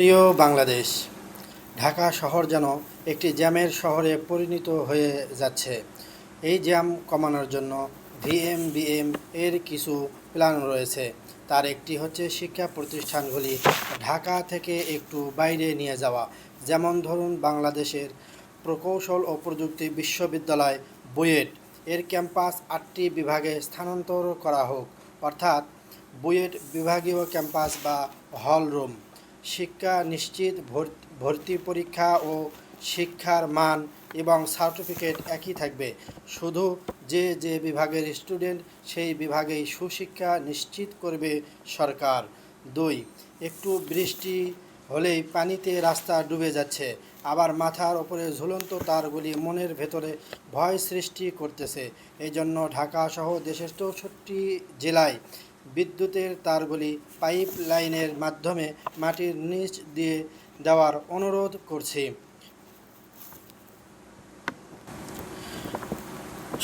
প্রিয় বাংলাদেশ, ঢাকা শহর যেন একটি জ্যামের শহরে পরিণত হয়ে যাচ্ছে। এই জ্যাম কমানোর জন্য ভিএমবিএম এর কিছু প্ল্যান রয়েছে। তার একটি হচ্ছে শিক্ষা প্রতিষ্ঠানগুলি ঢাকা থেকে একটু বাইরে নিয়ে যাওয়া। যেমন ধরুন, বাংলাদেশের প্রকৌশল ও প্রযুক্তি বিশ্ববিদ্যালয় বুয়েট এর ক্যাম্পাস 8টি বিভাগে স্থানান্তর করা হোক, অর্থাৎ বুয়েট বিভাগীয় ক্যাম্পাস বা হল রুম। শিক্ষা নিশ্চিত, ভর্তি পরীক্ষা ও শিক্ষার মান এবং সার্টিফিকেট একই থাকবে। শুধু যে যে বিভাগের স্টুডেন্ট সেই বিভাগেই সুশিক্ষা নিশ্চিত করবে সরকার। 2. একটু বৃষ্টি হলেই পানিতে রাস্তা ডুবে যাচ্ছে, আবার মাথার ওপরে ঝুলন্ত তারগুলি মনের ভেতরে ভয় সৃষ্টি করতেছে। এই জন্য ঢাকাসহ দেশের 64 জেলায় বিদ্যুতের তারগুলি পাইপ লাইনের মাধ্যমে মাটির নিচ দিয়ে দেওয়ার অনুরোধ করছি।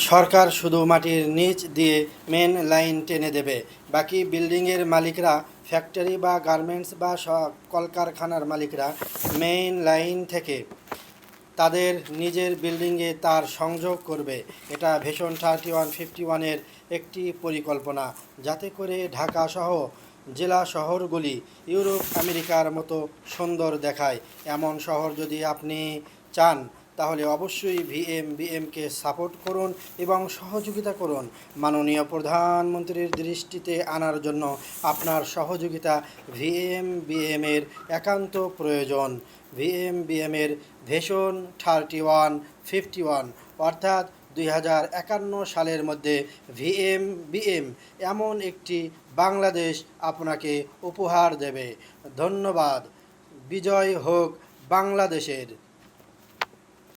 সরকার শুধু মাটির নিচ দিয়ে মেন লাইন টেনে দেবে, বাকি বিল্ডিংয়ের মালিকরা, ফ্যাক্টরি বা গার্মেন্টস বা কলকারখানার মালিকরা মেইন লাইন থেকে তাদের নিজের বিল্ডিংয়ে তার সংযোগ করবে। এটা ভিশন 3151-এর একটি পরিকল্পনা, যাতে করে ঢাকাসহ জেলা শহরগুলি ইউরোপ আমেরিকার মতো সুন্দর দেখায়। এমন শহর যদি আপনি চান, তাহলে অবশ্যই ভিএমবিএমকে সাপোর্ট করুন এবং সহযোগিতা করুন। মাননীয় প্রধানমন্ত্রীর দৃষ্টিতে আনার জন্য আপনার সহযোগিতা ভিএমবিএমের একান্ত প্রয়োজন। ভিএমবিএমের ভিশন 3151, অর্থাৎ 2051 সালের মধ্যে ভিএমবিএম এমন একটি বাংলাদেশ আপনাকে উপহার দেবে। ধন্যবাদ। বিজয় হোক বাংলাদেশের।